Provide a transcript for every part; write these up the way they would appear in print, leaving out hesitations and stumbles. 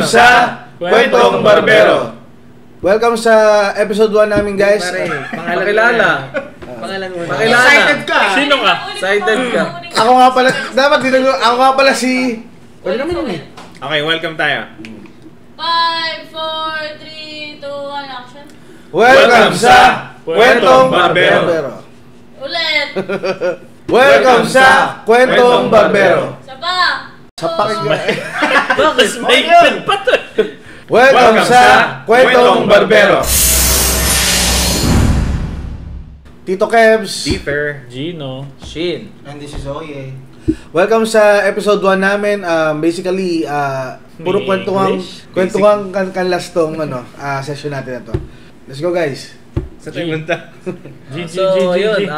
sa Kwentong Barbero. Welcome sa episode 1 namin, guys. Pakilala. Excited ka? Sino ka? Excited ka? Ako nga pala, dapat ako nga pala si... Pwede naman yun eh. Okay, welcome tayo. 5, 4, 3, 2, 1, action. Welcome sa Kwentong Barbero. Ulit. Welcome sa Kwentong Barbero. Saba. Sa pakinggan. Bakit may pa to? Welcome sa Kwentong Barbero. Tito Kebs. Dieter. Gino. Shin. And this is Oye. Welcome sa episode 1 namin. Basically, puro kwentuhang kanlas tong session natin na to. Let's go, guys. Sa tayo punta. So, yun,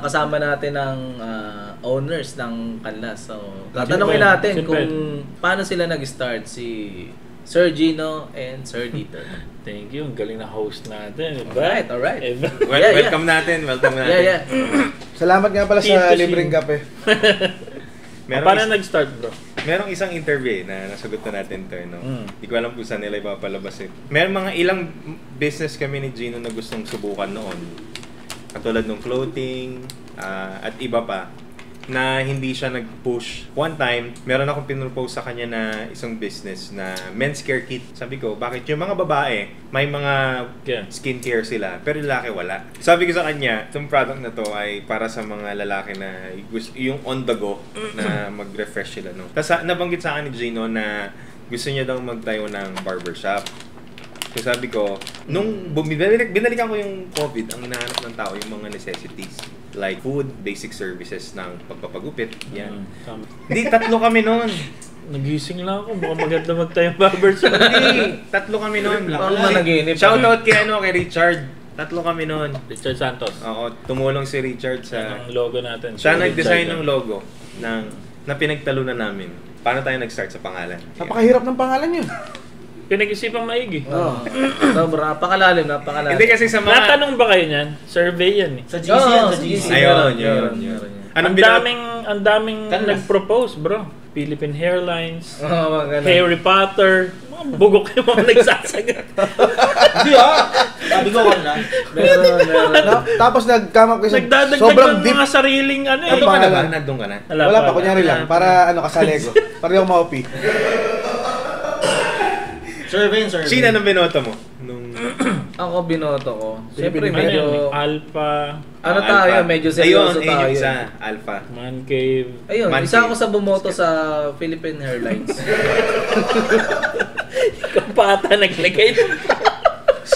kasama natin ang owners ng Kanlas. So, tatanungin natin kung paano sila nag-start, si Sir Gino and Sir Dieter. Thank you. Ang galing na host natin. Alright. Welcome natin. Yeah. Salamat nga pala sa libreng kape. Paano nag-start, bro? Merong isang interview na nasagot na natin to, no? Hindi ko alam kung saan nila ipapalabas eh. Merong mga ilang business kami ni Gino na gustong subukan noon. Katulad ng clothing, at iba pa, na hindi siya nag-push. One time, meron akong pinropose sa kanya na isang business na men's care kit. Sabi ko, bakit yung mga babae, may mga skincare sila, pero lalaki wala. Sabi ko sa kanya, itong product na to ay para sa mga lalaki na yung on the go na mag-refresh sila. No? Tapos nabanggit sa akin ni Gino na gusto niya daw magtayo ng barbershop. So sabi ko, nung binalikan ko yung COVID, ang hinahanap ng tao yung mga necessities. Like food, basic services ng pagpapagupit. Yan. Hindi, 3 kami noon. Nagising lang ako. Mukhang maganda magtayo barbershop. Hindi, 3 kami noon. Shoutout kay Richard. 3 kami noon. Richard Santos. Oo, tumulong si Richard sa... Ang logo natin. Siya nag-design ng logo na pinagtalunan namin. Paano tayo nag-start sa pangalan? Napakahirap ng pangalan yun. Pinag-isipang maigi. Sobra, napakalalim. Hindi kasi sa mga... Natanong ba kayo niyan? Survey yan eh. Sa GC yan, sa GC. Ayun. Ang daming nag-propose, bro. Philippine Hairlines, Harry Potter, bugok yung mga nagsasagot. Hindi sabi ko wala. Tapos nag-come up kasi sobrang deep. Mga sariling eh. Nandun ka na? Wala pa, kunyari lang. Para kasali ko. Para yung maupi. Survey. Sino anong binoto mo? Ako binoto ko. Siyempre medyo... Alpha. Tayo? Medyo seryoso tayo. Ayun, isa. Alpha. Man Cave. Ayun, isa ako sa bumoto sa Philippine Airlines. Ikaw pa ata naglagay.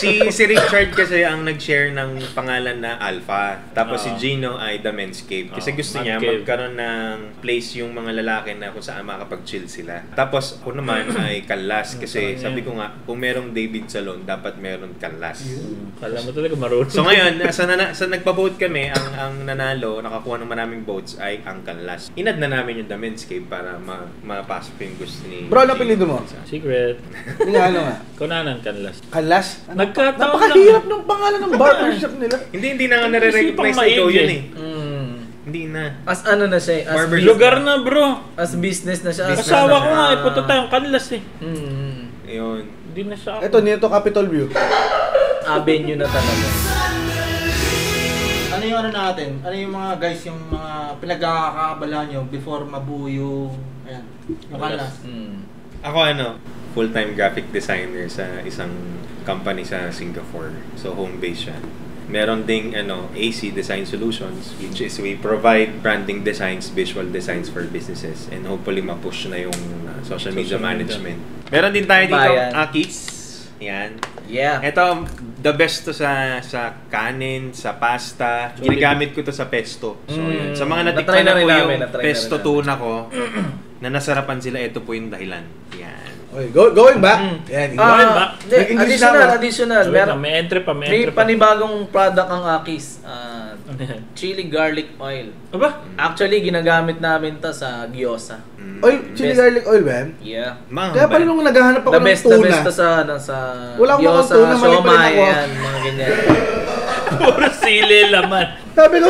Si Richard kasi ang nag-share ng pangalan na Alpha. Tapos si Gino ay The Men's Cave. Kasi gusto niya magkaroon ng place yung mga lalaki na kung saan makapag-chill sila. Tapos ako naman ay Kanlas. Kasi sabi ko nga, kung merong David Salon, dapat meron Kanlas. Kala mo talaga marunong. So ngayon, sa nagpa-vote kami, ang nanalo, nakakuha ng maraming votes ay ang Kanlas. Inad na namin yung The Men's Cave para mapasok yung gusto ni Bro, ano apelido mo? Secret. Hindi nga. Kunanan Kanlas. Kanlas? Napakahirap ng pangalan ng barbershop nila. Hindi na nga nare-recognize na ikaw yun eh. Hindi na. As ano na siya, as lugar na, bro. As business na siya. Asawa ko nga, punta tayong Kanlas eh. Ayun. Hindi na siya. Ito, nito Capitol View. Avenue na talaga. Ano yung natin? Ano yung mga guys, yung mga pinagkakaabala nyo before mabuo yung Kanlas? Ako full-time graphic designer sa isang company sa Singapore. So home base siya. Meron ding AC Design Solutions, which is we provide branding designs, visual designs for businesses, and hopefully ma-push na yung social media management. Meron din tayo dito Akis. Yan. Yeah. Ito the best to sa kanin, sa pasta. Ginagamit ko to sa pesto. So yan. Sa mga natikman na ko yung pesto tuna ko na nasarapan sila, ito po yung dahilan. Yan. Okay, going back. Going back. Additional. May entry pa. May panibagong product ang Akis. Chili garlic oil. Aba? Actually, ginagamit namin to sa gyoza. Oil, chili garlic oil ba yan? Yeah. Kaya pala nung naghahanap ako ng tuna. The best to sa wala akong gyoza, tuna, mali pa rin ako. yan, mga ganyan. Puro sili laman. Sabi ko,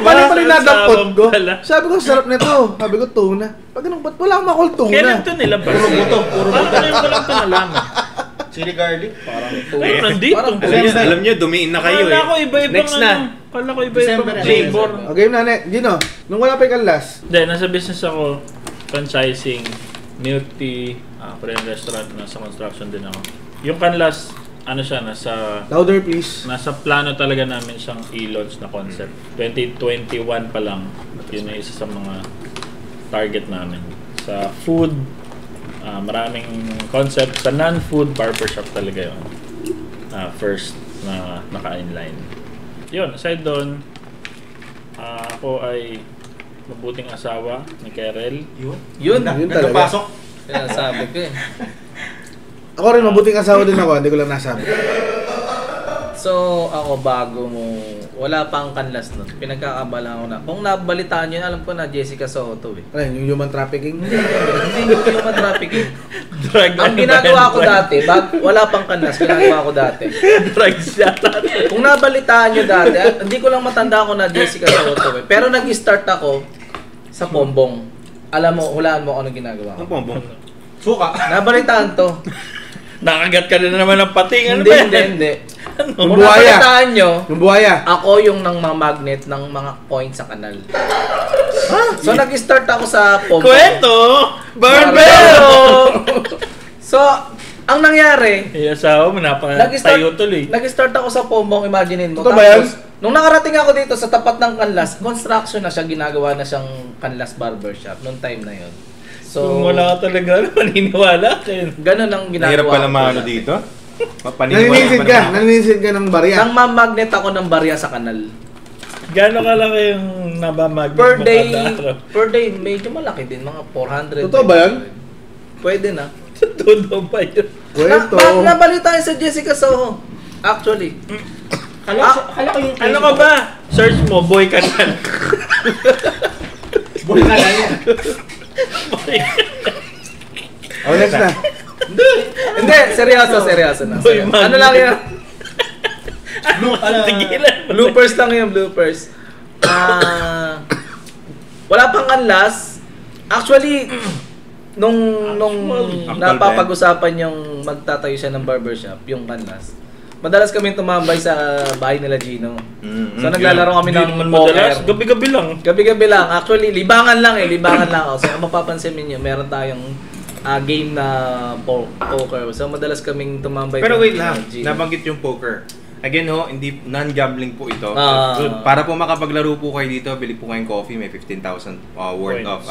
mali nadampot ko. Pala. Sabi ko, sarap nito. Sabi ko, tuna. Pag ganun, ba't wala akong makul tuna? Kailan ito nila ba? Puro buto. Ano yung walang ito nalaman? Chili garlic. Parang Ay, nandito. Alam nyo, dumiin na kayo Kala ko eh. iba-ibang Next na. Kala ko iba-ibang December. flavor. Okay, nane. Gino, nung wala pa yung kanlas, Hindi, nasa business ako. Franchising, milk tea, Korean restaurant, nasa construction din ako. Yung kanlas, ano siya, nasa louder please. plano talaga namin siyang i-launch na concept. 2021 pa lang, yun na isa sa mga target namin. Sa food, maraming concept. Sa non-food, barbershop talaga yun. First na naka-inline. Yun, aside doon, ako ay mabuting asawa ni Kerel. Yun talaga. Pasok. Kaya sabi ko eh. Ako rin, mabuting asawa din ako. Hindi ko lang nasabi. So, ako bago mo, wala pang kanlas nun. Pinagkakabala ko na. Kung nabalitaan yun, alam ko na Jessica Soto eh. Ano yung human trafficking? Hindi yung human trafficking. Drug Ang ginagawa ko dati, wala pang kanlas, ginagawa ko dati. Drugs yata. Kung nabalitaan nyo dati, hindi ko lang matanda ko na Jessica Soto eh. Pero nag-start ako sa Pombong. Alam mo, hulaan mo kung ano ginagawa ko. Ang bombong. Suka. Nabalitaan to. Nakagat ka na naman ng pating. Ano Hindi, ba? hindi. Yung Kung buhaya. nabalitaan nyo, Yung buhaya. ako yung nang magnet ng mga coins sa kanal. So nag-start ako sa Pombong. Kwento! Barbero! So, ang nangyari, Iasawa mo, napatayo tuloy. nag-start ako sa Pombong, imaginein mo. Totoo ba yan? Nung nakarating ako dito sa tapat ng Kanlas, construction na siya, ginagawa na siyang Kanlas Barbershop nung time na yon. So, Kung wala ka talaga, maniniwala ka yun. ganun ang ginagawa. Nahirap pala ko. maano dito. Naninisid ka ng barya. Nang mamagnet ako ng barya sa kanal. Gano'n ka lang yung nabamagnet Per day, medyo malaki din, mga 400. Totoo ba yan? Pwede na. Todo ba yun? Kwento. Nabalita sa Jessica Soho. Actually. Kala ko yung Ano ka ba? Search mo, boy kanal. Boy ka lang yan. Oh, next na. Hindi, seryoso na. Boy, Ano magnet. lang yan? Tigilan mo. Bloopers lang yung bloopers. Wala pang kanlas. Actually, nung napapag-usapan yung magtatayo siya ng barbershop, yung kanlas, madalas kami tumambay sa bahay nila Gino. So naglalaro kami Hindi ng naman poker. madalas. Gabi-gabi lang. Gabi-gabi lang. Actually, libangan lang ako. So kung mapapansin niyo, meron tayong game na poker. So madalas kaming tumambay. Pero wait lang, Gino. nabanggit yung poker. Again ho, hindi non-gambling po ito. Ah. Para po makapaglaro po kayo dito, bili po kayong coffee, may 15,000 worth of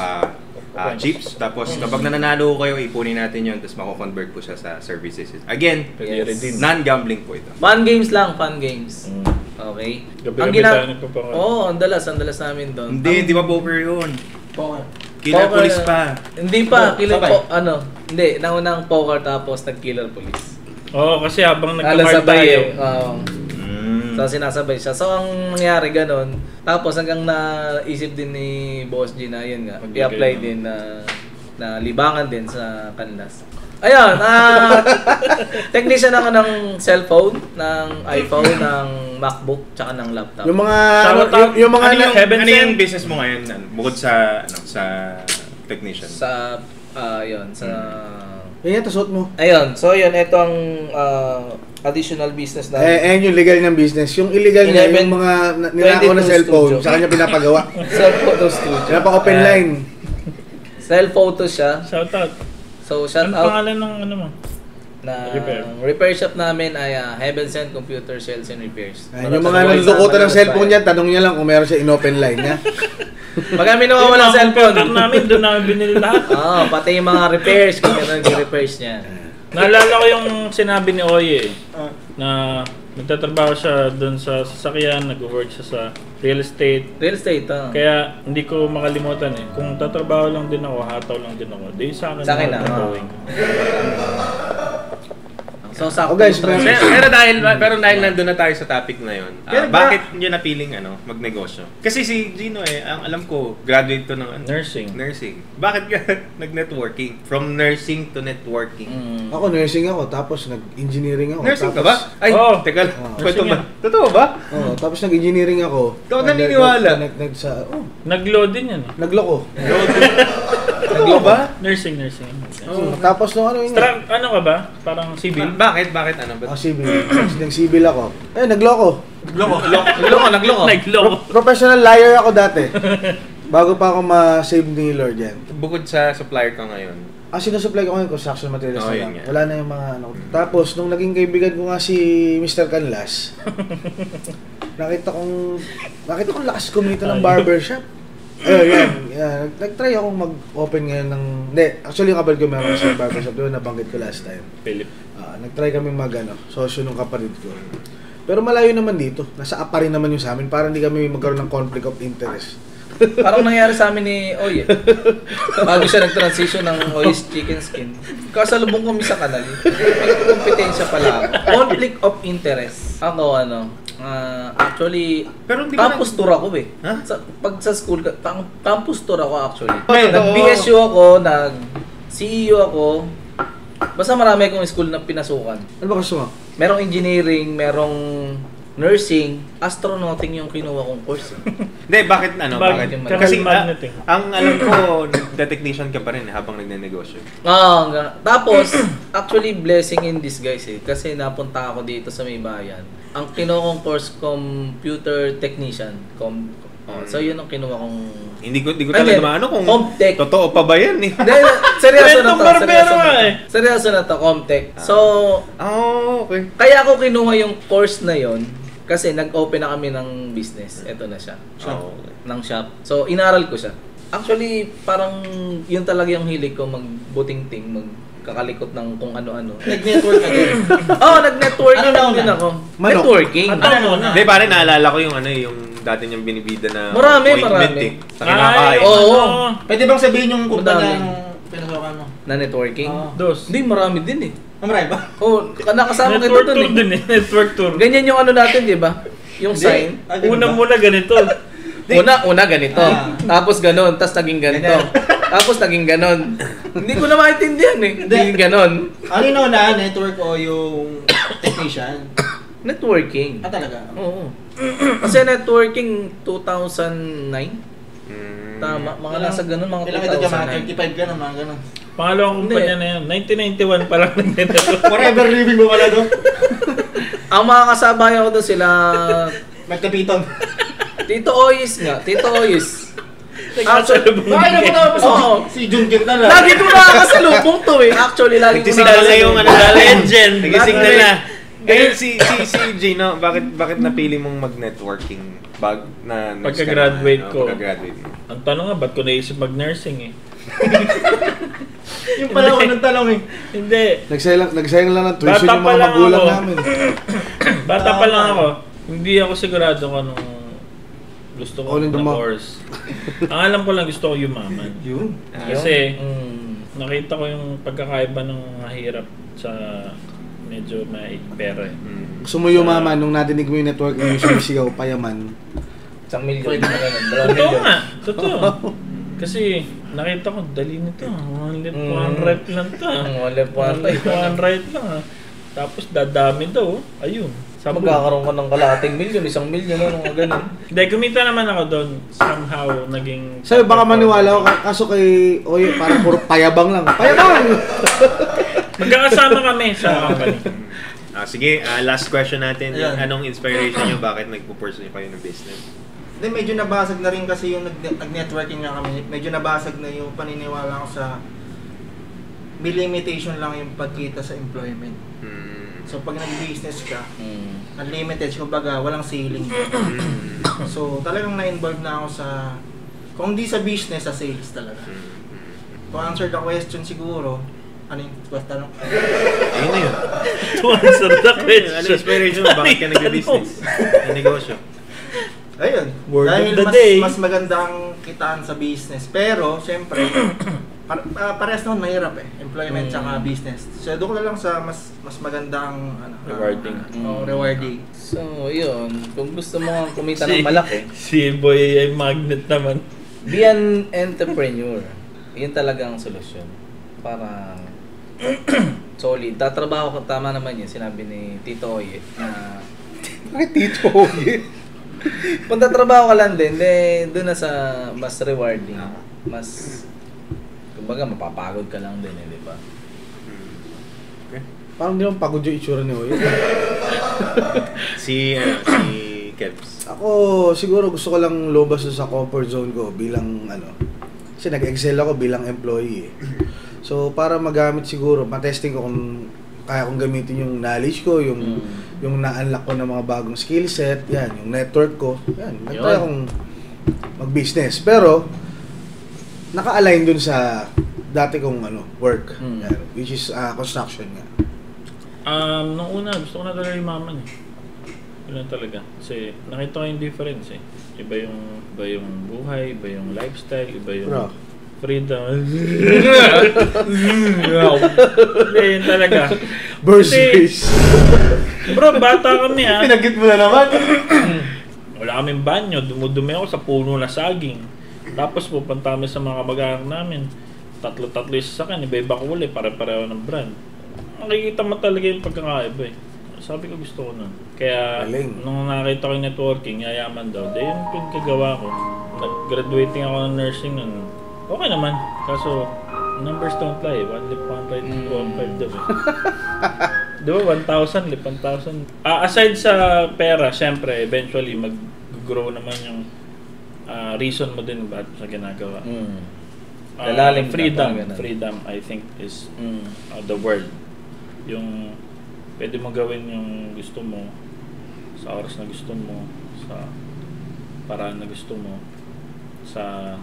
chips. Tapos kapag nananalo kayo, ipunin natin yun, tapos mako-convert po siya sa services. Again, Yes. non-gambling po ito. Fun games lang, fun games. Okay. Gabi-gabi tayo nagpapangal. Oo, ang dalas namin doon. Hindi ba poker yun? Poker. Killer Poker- police pa. Hindi pa, killer Sabay. hindi, naunang poker tapos nag-killer police. Oo, kasi habang Halos nagka-mark sabay tayo. So sinasabay siya. So ang nangyari ganun, tapos hanggang naisip din ni Boss G na yun nga, i-apply din na libangan din sa kanlas. Ayun, technician ako ng cellphone, ng iPhone, ng MacBook, tsaka ng laptop. Yung mga Shoutout. yung mga Ano yung heaven Ano sent? yung business mo ngayon? Bukod sa technician. Sa, yun, sa... yan tasot mo. Ayun, so yun, ito ang additional business na... Yung legal ng business. Yung illegal niya, 11, yung mga ninakaw na 22 cellphone, studio. sa kanya pinapagawa. Cellphoto studio. Pinapa-open line. Cellphoto siya. Shoutout. So, shout Ano out pangalan ng ano mo? na Repair. repair shop namin ay Heaven Sent Computer Sales and Repairs. Yung mga naludukutan ng cellphone niya, tanong niya lang kung meron siya in-open line niya. Pag kami nawawala ng cellphone. Yung namin, doon namin binili lahat. Pati yung mga repairs, kung meron yung repairs niya. Naalala ko yung sinabi ni Oye na nagtatrabaho siya doon sa sasakyan, nag-work siya sa real estate. Real estate, Kaya hindi ko makalimutan eh. Kung tatrabaho lang din ako, hataw lang din ako. Di sa akin Sa akin na. na. So, sakto guys, yung transition. Pero dahil nandun na tayo sa topic na yun, bakit nyo napiling magnegosyo? Kasi si Gino ang alam ko, graduate to ng nursing. Bakit ka nag-networking? From nursing to networking. Ako nursing ako, tapos nag-engineering ako. Nursing ka tapos, ba? Ay, teka lang. Kwento ba? Totoo ba? Oo, tapos nag-engineering ako. Ikaw naniniwala? Nag-load din yan. Nagloko. Naglo ba? Nursing. Tapos nung ano yun. Ano ka ba? Parang civil? Bakit ano? Civil. Nag-civil ako. Nagloko. Nagloko. Professional liar ako dati. Bago pa ako ma-save ni Lord yan. Bukod sa supplier ka ngayon. Sinusupply ko ngayon construction materials na lang. Yun. Wala na yung mga ano. Tapos, nung naging kaibigan ko nga si Mr. Canlas, nakita kong lakas kumita ng barbershop. Ayun, yan. Nag-try akong mag-open ngayon ng... Hindi, actually yung kapatid ko meron sa barbershop. Doon nabanggit ko last time. Philip. Nag-try kami sosyo nung kapatid ko. Pero malayo naman dito. Nasa apa rin naman yung sa amin para hindi kami magkaroon ng conflict of interest. Parang nangyari sa amin ni Oy. Bago siya nag-transition ng Oy's Chicken Skin. Kasalubong kami sa kanal. May kompetensya pala ako. Conflict of interest. Ako actually, pero campus tour ako Ha? Pag sa school, campus tour ako actually. Nag-BSU ako, nag-CEU ako. Basta marami akong school na pinasukan. Ano ba gusto mo? Merong engineering, merong nursing, astronauting yung kinuha kong course. Hindi, bakit? Kasi magnetic. Ang alam ko, nagte-technician ka pa rin habang nagnenegosyo. Tapos, actually blessing in disguise kasi napunta ako dito sa may bayan. Ang kinuha kong course, computer technician. So, yun ang kinuha kong... Hindi ko talaga maano kung Comtech. Totoo pa ba yan eh. Seryoso na to. Seryoso na to, Comtech. So, okay. Kaya ako kinuha yung course na yon kasi nag-open na kami ng business. Ito na siya. Ng shop. So, inaral ko siya. Actually, parang yun talaga yung hilig ko, magbuting-ting, magkakalikot ng kung ano-ano. Nag-network ka din? Nag-networking din ako. Networking. Hindi, pare, naalala ko yung dati niyang binibida na marami. Sa kinakain. Oo. Pwede bang sabihin yung kumpanya yung pinasukan mo? Na networking? Dos. Hindi, marami din Marami ba? Nakasama kita dun Network tour. Ganyan yung ano natin, di ba? Yung sign. Muna ganito. Una ganito. Tapos ganon, tapos naging ganito. Tapos naging ganon. Hindi ko na maintindihan Naging ganon. Ano yung nauna, network o yung technician? Networking. Talaga? Oo. Kasi networking 2009. Tama, mga nasa ganun, mga 2009. Ilang edad ka, mga 25 ka na, mga ganun. Pangalawang kumpanya na yan. 1991 pa lang nag-network. Forever living mo pala doon. Ang mga kasabayan ko doon sila... Magkapiton. Tito Oyes nga, Tito Oyes. Bakit na tapos si Junjun na lang. Lagi ko nakakasalubong to Actually, lagi ko Nagtisignal na yung legend. Nagtisignal na. Ngayon si Gino, bakit napili mong mag-networking pagka-graduate ko? Pagka-graduate mo. Ang tanong nga, ba't ko naisip mag-nursing Yung pala ko ng tanong Hindi. Nagsayang lang ng tuition yung mga magulang namin. Bata pa lang ako. Hindi ako sigurado kung anong gusto ko na course. Ang alam ko lang, gusto ko yumaman. Yun. Kasi nakita ko yung pagkakaiba ng mahirap sa medyo may pera Gusto mo yumaman nung nadinig mo yung network yung sumisigaw, payaman. 1 million. Totoo nga. Totoo. Kasi nakita ko, dali nito. One rep lang to. One rep lang. Tapos dadami daw. Ayun. Magkakaroon ka ng kalahating milyon, 1 milyon, mga ganun. Hindi, kumita naman ako doon. Somehow, naging... Sabi, baka maniwala ako, kaso kay Oye, parang puro payabang lang. Payabang! Magkakasama kami sa company. Sige, last question natin. Anong inspiration nyo? Bakit nagpo-pursue kayo ng business? Then medyo nabasag na rin kasi yung nag-networking nga kami. Medyo nabasag na yung paniniwala ko sa may limitation lang yung pagkita sa employment. So pag nag-business ka, unlimited, kumbaga walang ceiling. So talagang na-involve na ako sa, kung di sa business, sa sales talaga. To answer the question siguro, ano yung tanong? Ayun na yun. To answer the question. Ano inspiration mo? Bakit ka nag-business? Yung negosyo? Ayun. Word dahil of the day. mas magandang kitaan sa business. Pero, syempre, Parehas naman mahirap employment tsaka business. So doon ko lang sa mas magandang Rewarding. Rewarding. So, yun. Kung gusto mo kumita ng malaki, Si Boy ay magnet naman. be an entrepreneur. Yun talaga ang solusyon. Para solid. Tatrabaho ka, tama naman yun. Sinabi ni Tito Oye na Bakit Tito Oye? kung tatrabaho ka lang din, doon na sa mas rewarding. Mas, kumbaga, mapapagod ka lang din, di ba? Parang di naman pagod yung itsura ni Oye. Si Kebs. Ako, siguro gusto ko lang lumabas sa comfort zone ko bilang kasi nag-excel ako bilang employee eh. So, para magamit siguro, matesting ko kung kaya kong gamitin yung knowledge ko, yung na-unlock ko ng mga bagong skill set, yan, yung network ko, yan, nag-try akong mag-business. Pero, naka-align dun sa dati kong work, yan, which is construction nga. Nung una, gusto ko na talaga yumaman eh. Yun lang talaga. Kasi nakita ko yung difference eh. Iba yung buhay, iba yung lifestyle, iba yung freedom. Hindi, yun talaga. Bursaries. Bro, bata kami ah. Pinagit mo na naman. Wala kaming banyo, dumudumi ako sa puno na saging. Tapos pupunta kami sa mga kamag-anak namin. Tatlo-tatlo yung sasakyan, iba-iba kulay, pare-pareho ng brand. Makikita mo talaga yung pagkakaiba eh. Sabi ko gusto ko nun. Kaya nung nakita ko yung networking, yayaman daw, dahil yung pinagkagawa ko. Nag-graduating ako ng nursing nun. Okay naman. Kaso, numbers don't lie. 1 lip, 1 right, 1.5 daw eh. Diba? 1,000 lip, 1,000. Aside sa pera, syempre, eventually, mag-grow naman yung reason mo din ba't sa ginagawa. Freedom, I think, is the word. Yung pwede mo gawin yung gusto mo sa oras na gusto mo, sa paraan na gusto mo, sa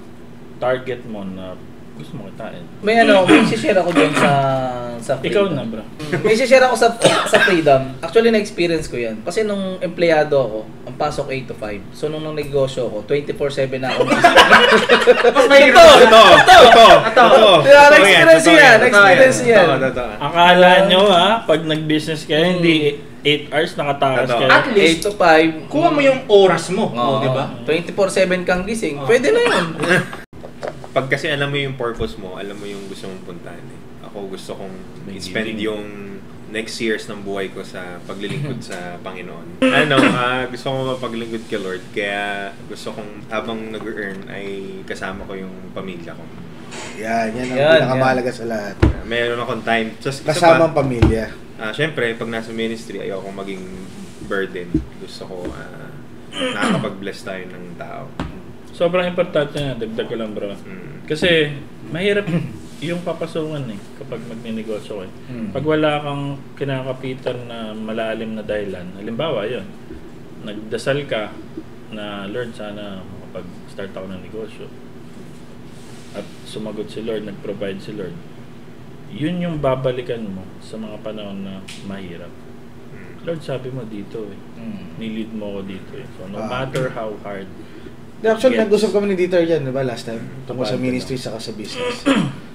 target mo na gusto mo kitain. May share ako dyan sa freedom. Ikaw na, bro. May share ako sa freedom. Actually, na-experience ko yan. Kasi nung empleyado ako, ang pasok 8 to 5. So, nung negosyo ko, 24/7 na ako. Na-experience yan. Akala nyo pag nag-business kayo, hindi 8 hours nakatakas kayo. At least 8 to 5. Kuha mo yung oras mo, di ba? 24/7 kang gising. Pwede na yun. Pag kasi alam mo yung purpose mo, alam mo yung gusto mong puntahan eh. Ako gusto kong spend yung next years ng buhay ko sa paglilingkod sa Panginoon. Gusto kong mapaglingkod kay Lord, kaya gusto kong habang nag-earn ay kasama ko yung pamilya ko. Yan ang pinakamahalaga sa lahat. Mayroon akong time. Kasama ang pamilya. Siyempre, pag nasa ministry, ayoko maging burden. Gusto ko nakakapag-bless tayo ng tao. Sobrang importante na, dagdag ko lang bro. Kasi mahirap yung papasungan kapag magninegosyo eh. Pag wala kang kinakapitan na malalim na dahilan, halimbawa yun, nagdasal ka na Lord, sana makapag-start ako ng negosyo. At sumagot si Lord, nag-provide si Lord. Yun yung babalikan mo sa mga panahon na mahirap. Lord, sabi mo dito eh. Nilid mo ako dito eh. So no matter how hard. Actually, nag-usap kami ni Dieter yan, di ba, last time? Tungkol sa ministry saka sa business.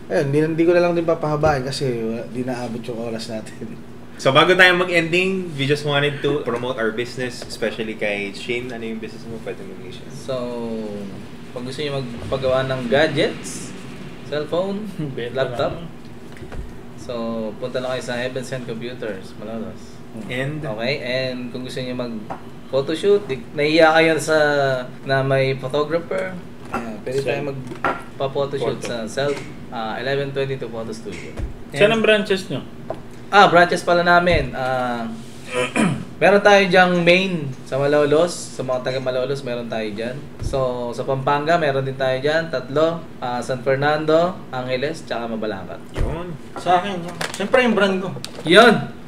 Ayun, hindi ko na lang din papahabain kasi di naabot yung oras natin. So, bago tayo mag-ending, we just wanted to promote our business, especially kay Shane. Ano yung business mo? Pwede mo i-share. So, pag gusto nyo magpagawa ng gadgets, cellphone, laptop, so, punta lang kayo sa Heaven Sent Computers, Malolos. And kung gusto niyo mag-photoshoot, nahiya kayo na may photographer, pwede tayo magpa-photoshoot sa 1122 Photo Studio. Saan ang branches nyo? Branches pala namin. Meron tayo dyang main sa Malolos, sa mga taga Malolos meron tayo dyan. So, sa Pampanga meron din tayo dyan, 3. San Fernando, Angeles, tsaka Mabalacat. Yun. Sa akin, siyempre yung brand ko. Yun!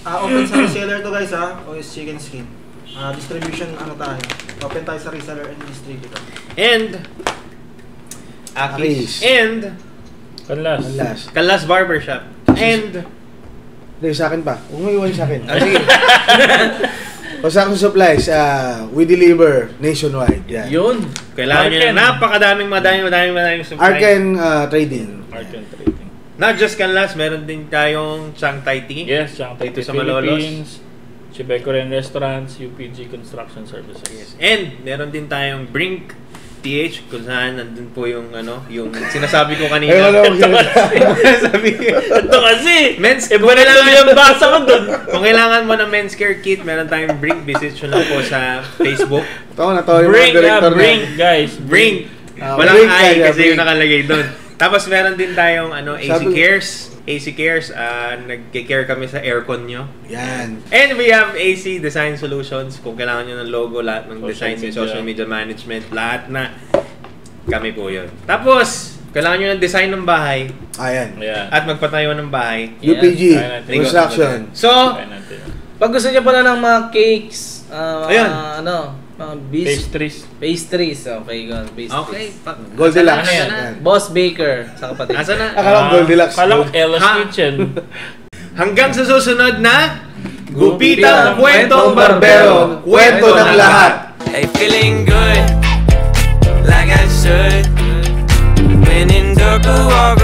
Open sa reseller to guys OS Chicken Skin. Distribution tayo. Open tayo sa reseller and distributor. And Akis. And Kanlas Barbershop. And Hindi, sa akin pa. Huwag mo iwan sa akin. sige. Pasakong Supplies, we deliver nationwide. Yan. Yun! kailangan nyo na madaming supplies. Arken Trading. Arken Trading. Not just Canlas, meron din tayong Chiang Tai Tea. Yes, Chiang Tai Dito Tea sa Malolos. Philippines, Chibecoren Restaurants, UPG Construction Services. Yes. And meron din tayong Brink TH kung saan nandun po yung yung sinasabi ko kanina. Ito kasi! Men's, Iba na lang yung basa mo dun. Kung kailangan mo ng men's care kit, meron tayong Brink. Visit nyo lang po sa Facebook. Natawa yung mga Brink, director Brink, guys. Brink. Walang Brink, I kaya, kasi Brink. yung nakalagay doon. Tapos meron din tayong AC Sabi- Cares. Nagke-care kami sa aircon nyo. Yan. And we have AC Design Solutions. Kung kailangan nyo ng logo, lahat ng Social designs, media. social media management, lahat na kami po yun. Tapos, kailangan nyo ng design ng bahay Ayan. Ayan. at magpatayo ng bahay. UPG. Kaya natin. Construction. So, Kaya natin. Pag gusto niyo pala ng mga cakes, Ayun. mga Pastries. Okay, gan pastries. okay. Goldilocks. Ano yan? Yan. Boss Baker sa kapatid. Asa na? Akala ko Goldilocks. Kala ko Ella's Ha? Kitchen. Hanggang sa susunod na Gupitang Gupitang Kwentong Barbero. Barbero. Kwento ng lahat. Hey, feeling good, like I should. When in dark, walk